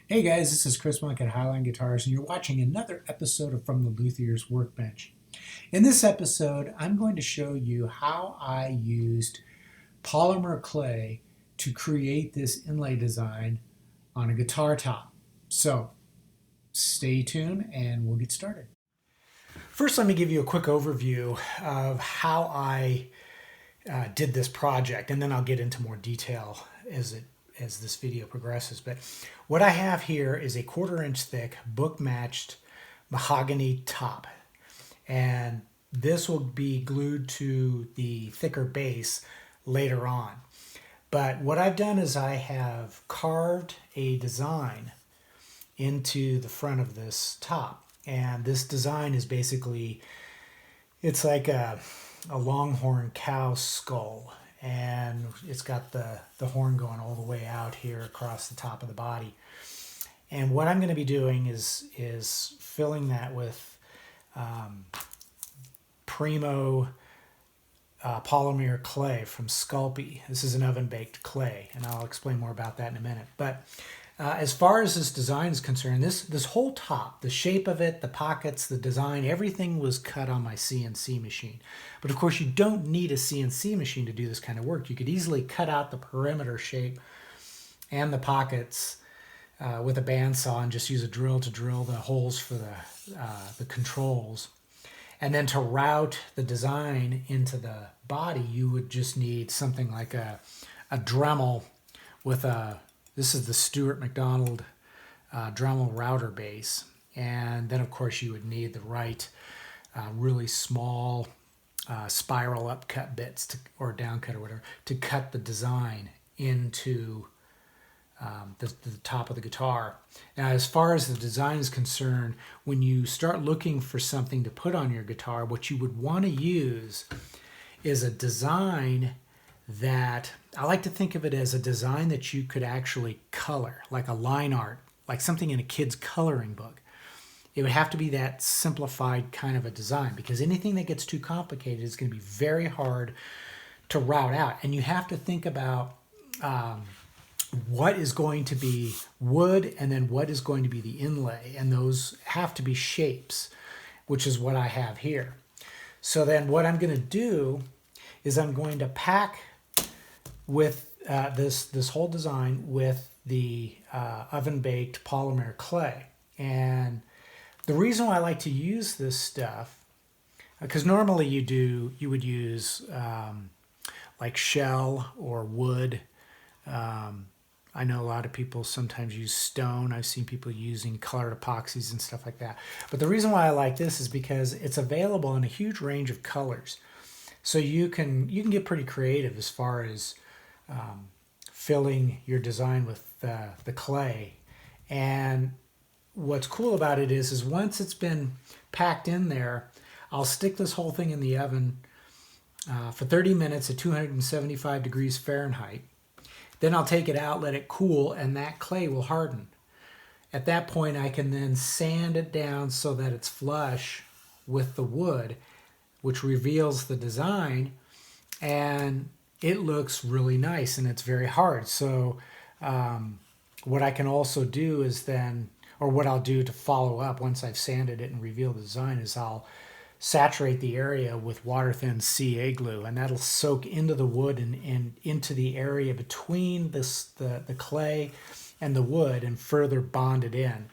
Hey guys, this is Chris Monk at Highline Guitars, and you're watching another episode of From the Luthier's Workbench. In this episode, I'm going to show you how I used polymer clay to create this inlay design on a guitar top. So stay tuned and we'll get started. First, let me give you a quick overview of how I did this project, and then I'll get into more detail as this video progresses. But what I have here is a 1/4 inch thick book matched mahogany top, and this will be glued to the thicker base later on. But what I've done is I have carved a design into the front of this top, and this design is basically, it's like a longhorn cow skull, and it's got the horn going all the way out here across the top of the body. And what I'm going to be doing is filling that with Premo Polymer clay from Sculpey. This is an oven-baked clay, and I'll explain more about that in a minute. But as far as this design is concerned, this whole top, the shape of it, the pockets, the design, everything was cut on my CNC machine. But of course, you don't need a CNC machine to do this kind of work. You could easily cut out the perimeter shape and the pockets with a bandsaw and just use a drill to drill the holes for the controls. And then to route the design into the body, you would just need something like a Dremel with this is the Stuart McDonald Dremel router base. And then of course you would need the right really small spiral upcut bits or downcut or whatever to cut the design into the top of the guitar. Now, as far as the design is concerned, when you start looking for something to put on your guitar, what you would want to use is a design that, I like to think of it as a design that you could actually color, like a line art, like something in a kid's coloring book. It would have to be that simplified kind of a design, because anything that gets too complicated is going to be very hard to route out. And you have to think about what is going to be wood and then what is going to be the inlay, and those have to be shapes, which is what I have here. So then what I'm going to do is I'm going to pack with this whole design with the oven-baked polymer clay. And the reason why I like to use this stuff, because normally you would use like shell or wood. I know a lot of people sometimes use stone. I've seen people using colored epoxies and stuff like that. But the reason why I like this is because it's available in a huge range of colors. So you can get pretty creative as far as filling your design with the clay. And what's cool about it is once it's been packed in there, I'll stick this whole thing in the oven for 30 minutes at 275 degrees Fahrenheit. Then I'll take it out, let it cool, and that clay will harden. At that point, I can then sand it down so that it's flush with the wood, which reveals the design, and it looks really nice, and it's very hard. So what I can also do is then, or what I'll do to follow up once I've sanded it and revealed the design, is I'll saturate the area with water-thin CA glue, and that'll soak into the wood and into the area between the clay and the wood and further bond it in.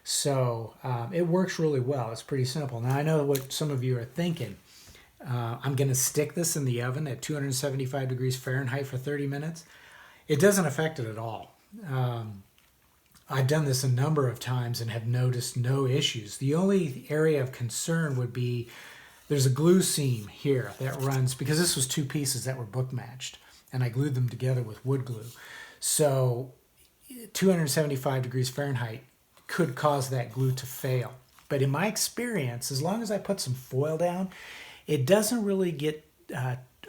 So it works really well. It's pretty simple. Now, I know what some of you are thinking. I'm going to stick this in the oven at 275 degrees Fahrenheit for 30 minutes. It doesn't affect it at all. I've done this a number of times and have noticed no issues. The only area of concern would be there's a glue seam here that runs, because this was two pieces that were book matched, and I glued them together with wood glue. So 275 degrees Fahrenheit could cause that glue to fail. But in my experience, as long as I put some foil down, it doesn't really get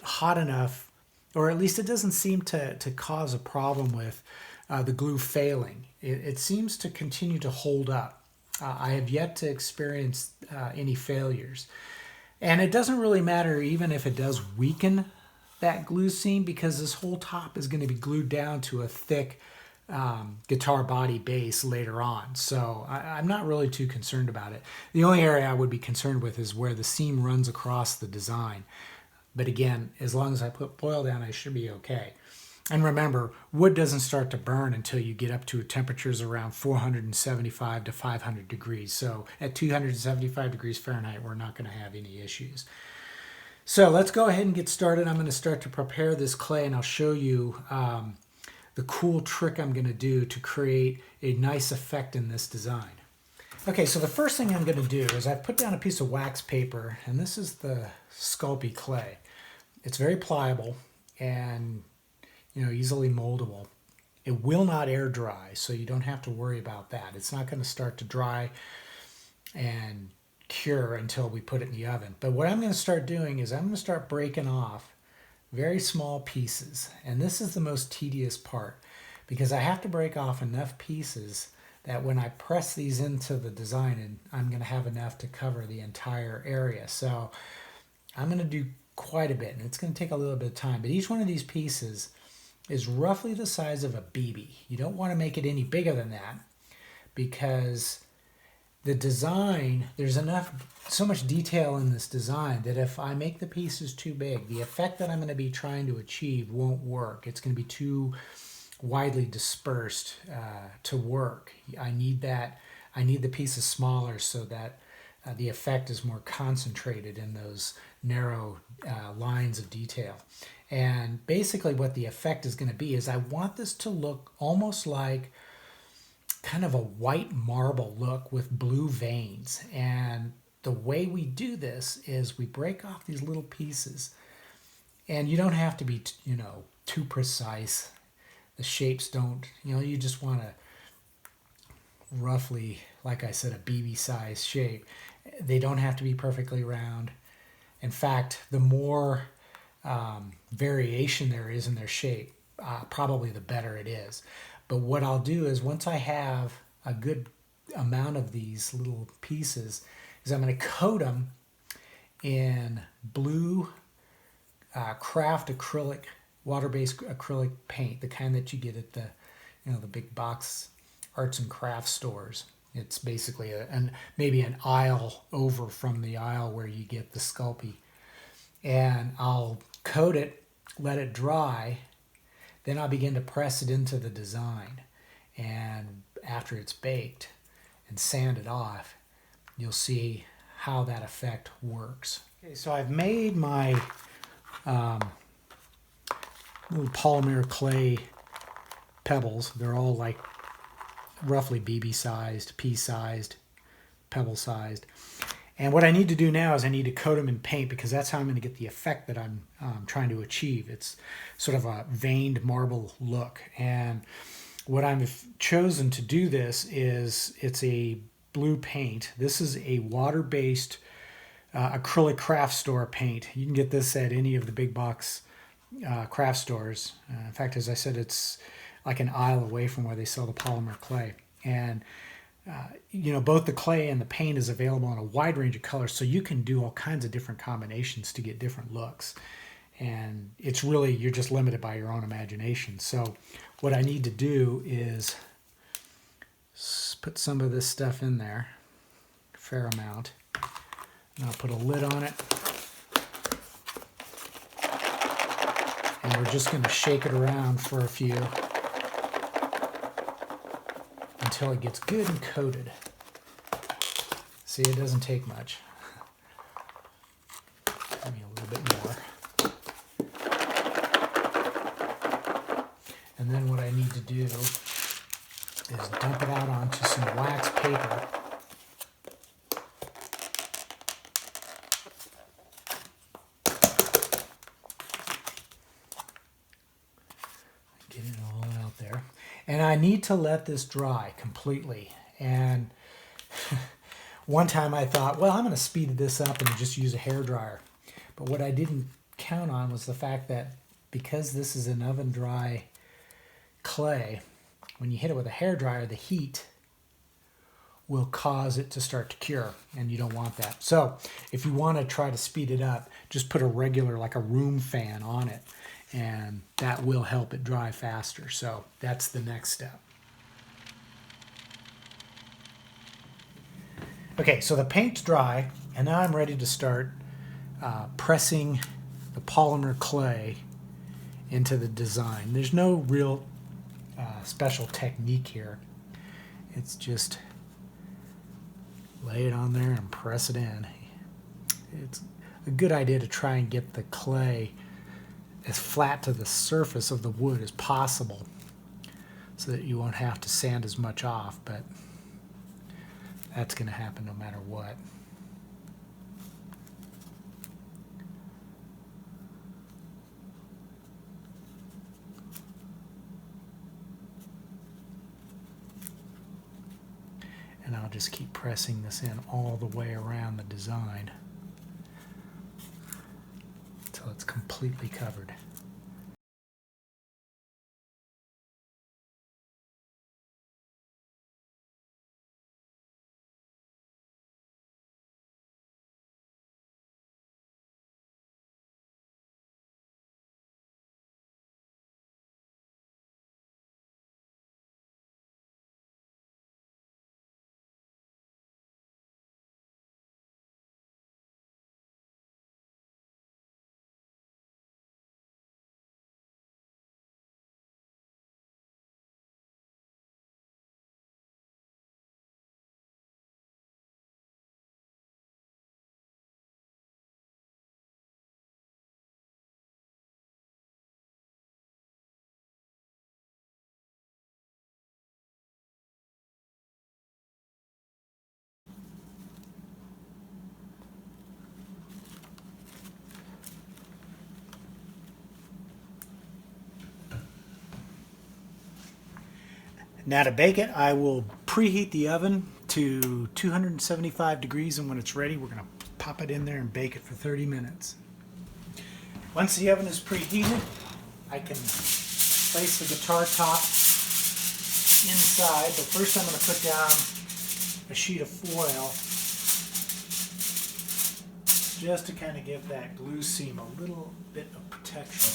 hot enough, or at least it doesn't seem to cause a problem with the glue failing. It seems to continue to hold up. I have yet to experience any failures. And it doesn't really matter even if it does weaken that glue seam, because this whole top is going to be glued down to a thick guitar body bass later on. So I'm not really too concerned about it. The only area I would be concerned with is where the seam runs across the design. But again, as long as I put foil down, I should be okay. And remember, wood doesn't start to burn until you get up to temperatures around 475 to 500 degrees. So at 275 degrees Fahrenheit, we're not going to have any issues. So let's go ahead and get started. I'm going to start to prepare this clay, and I'll show you the cool trick I'm going to do to create a nice effect in this design. Okay, so the first thing I'm going to do is I've put down a piece of wax paper, and this is the Sculpey clay. It's very pliable and easily moldable. It will not air dry, so you don't have to worry about that. It's not going to start to dry and cure until we put it in the oven. But what I'm going to start doing is I'm going to start breaking off very small pieces. And this is the most tedious part because I have to break off enough pieces that when I press these into the design, and I'm going to have enough to cover the entire area. So I'm going to do quite a bit, and it's going to take a little bit of time. But each one of these pieces is roughly the size of a BB. You don't want to make it any bigger than that because the design, there's so much detail in this design that if I make the pieces too big, the effect that I'm going to be trying to achieve won't work. It's going to be too widely dispersed to work. I need the pieces smaller so that the effect is more concentrated in those narrow lines of detail. And basically what the effect is going to be is I want this to look almost like kind of a white marble look with blue veins. And the way we do this is we break off these little pieces. And you don't have to be, too precise. The shapes don't, you just want to roughly, like I said, a BB size shape. They don't have to be perfectly round. In fact, the more variation there is in their shape, probably the better it is. But what I'll do is once I have a good amount of these little pieces, is I'm going to coat them in blue craft acrylic, water-based acrylic paint, the kind that you get at the big box arts and crafts stores. It's basically maybe an aisle over from the aisle where you get the Sculpey. And I'll coat it, let it dry, then I'll begin to press it into the design. And after it's baked and sanded off, you'll see how that effect works. Okay, so I've made my little polymer clay pebbles. They're all like roughly BB sized, pea sized, pebble sized. And what I need to do now is I need to coat them in paint because that's how I'm going to get the effect that I'm trying to achieve. It's sort of a veined marble look. And what I've chosen to do this is it's a blue paint. This is a water-based acrylic craft store paint. You can get this at any of the big box craft stores. In fact, as I said, it's like an aisle away from where they sell the polymer clay. And both the clay and the paint is available in a wide range of colors, so you can do all kinds of different combinations to get different looks. And it's really, you're just limited by your own imagination. So what I need to do is put some of this stuff in there, a fair amount. And I'll put a lid on it. And we're just going to shake it around for a few until it gets good and coated. See, it doesn't take much. Maybe a little bit more. And then what I need to do is dump it out onto some wax paper. Get it all out there. And I need to let this dry completely. And one time I thought, well, I'm going to speed this up and just use a hairdryer. But what I didn't count on was the fact that because this is an oven dry clay, when you hit it with a hairdryer, the heat will cause it to start to cure, and you don't want that. So if you want to try to speed it up, just put a regular, like a room fan on it, and that will help it dry faster. So that's the next step. Okay, so the paint's dry, and now I'm ready to start pressing the polymer clay into the design. There's no real special technique here. It's just lay it on there and press it in. It's a good idea to try and get the clay as flat to the surface of the wood as possible so that you won't have to sand as much off, but that's going to happen no matter what. And I'll just keep pressing this in all the way around the design until it's completely covered. Now to bake it, I will preheat the oven to 275 degrees, and when it's ready, we're going to pop it in there and bake it for 30 minutes. Once the oven is preheated, I can place the guitar top inside, but first I'm going to put down a sheet of foil just to kind of give that glue seam a little bit of protection.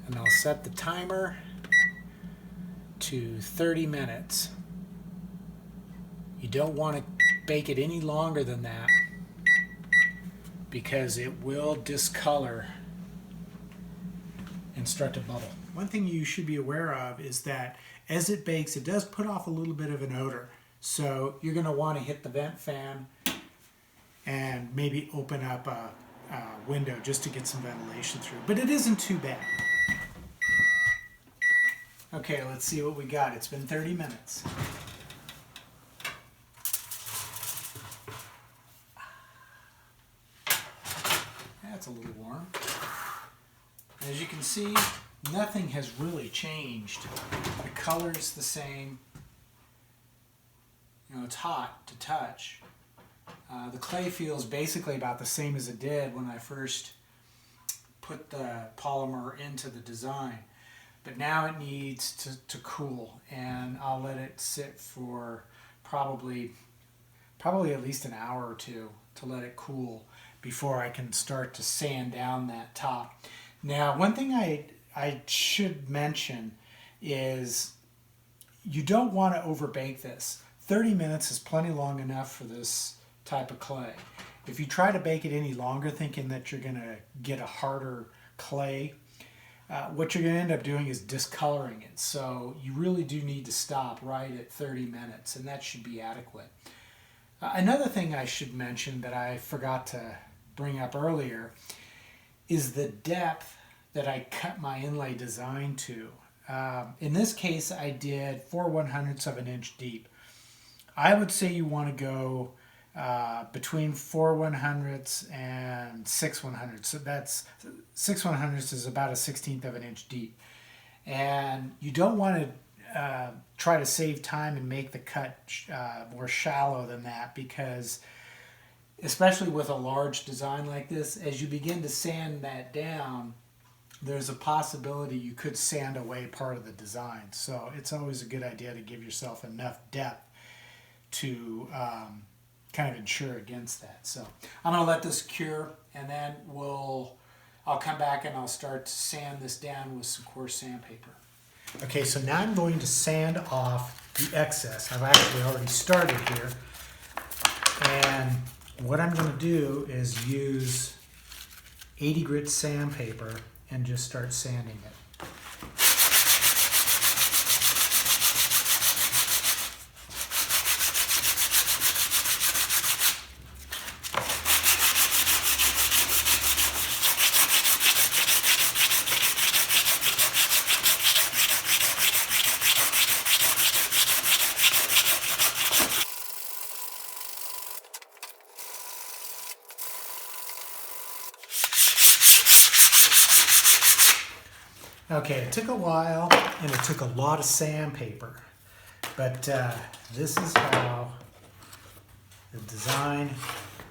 And I'll set the timer to 30 minutes. You don't want to bake it any longer than that because it will discolor and start to bubble. One thing you should be aware of is that as it bakes, it does put off a little bit of an odor. So you're going to want to hit the vent fan and maybe open up a window just to get some ventilation through. But it isn't too bad. Okay, let's see what we got. It's been 30 minutes. That's a little warm. As you can see, nothing has really changed. The color's the same. You know, it's hot to touch. The clay feels basically about the same as it did when I first put the polymer into the design. But now it needs to cool, and I'll let it sit for probably at least an hour or two to let it cool before I can start to sand down that top. Now, one thing I should mention is you don't want to overbake this. 30 minutes is plenty long enough for this type of clay. If you try to bake it any longer thinking that you're going to get a harder clay, what you're going to end up doing is discoloring it. So you really do need to stop right at 30 minutes, and that should be adequate. Another thing I should mention that I forgot to bring up earlier is the depth that I cut my inlay design to. In this case, I did 4/100ths of an inch deep. I would say you want to go between 4/100ths and 6/100ths. So that's 6/100ths is about a 1/16 of an inch deep. And you don't want to try to save time and make the cut more shallow than that, because especially with a large design like this, as you begin to sand that down, there's a possibility you could sand away part of the design. So it's always a good idea to give yourself enough depth to kind of ensure against that. So I'm going to let this cure, and then I'll come back and I'll start to sand this down with some coarse sandpaper. Okay, so now I'm going to sand off the excess. I've actually already started here. And what I'm going to do is use 80 grit sandpaper and just start sanding it. Okay, it took a while and it took a lot of sandpaper, but this is how the design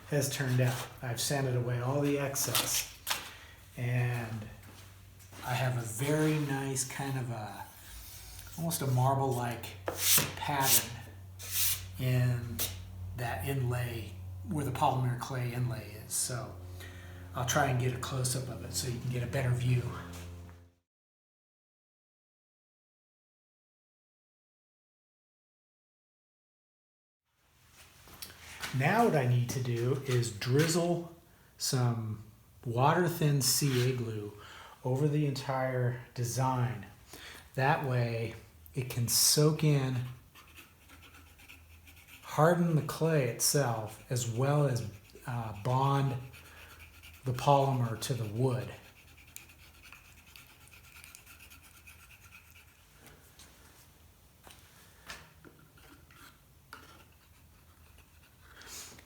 has turned out. I've sanded away all the excess, and I have a very nice kind of almost a marble-like pattern in that inlay where the polymer clay inlay is. So I'll try and get a close-up of it so you can get a better view. Now what I need to do is drizzle some water-thin CA glue over the entire design. That way it can soak in, harden the clay itself, as well as bond the polymer to the wood.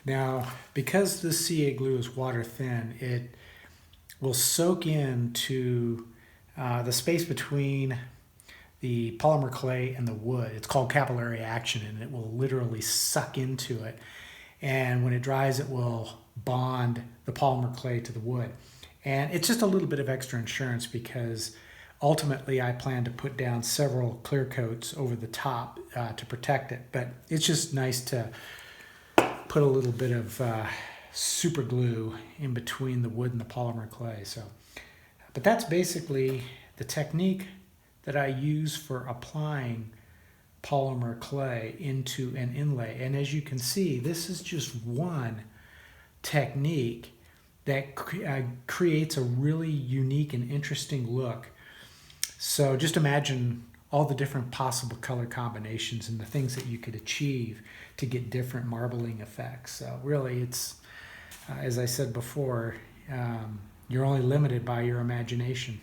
Now, because this CA glue is water thin, it will soak into the space between the polymer clay and the wood. It's called capillary action, and it will literally suck into it. And when it dries, it will bond the polymer clay to the wood. And it's just a little bit of extra insurance, because ultimately I plan to put down several clear coats over the top to protect it. But it's just nice to put a little bit of super glue in between the wood and the polymer clay. But that's basically the technique that I use for applying polymer clay into an inlay. And as you can see, this is just one technique that creates a really unique and interesting look. So just imagine all the different possible color combinations and the things that you could achieve to get different marbling effects. So really, it's, as I said before, you're only limited by your imagination.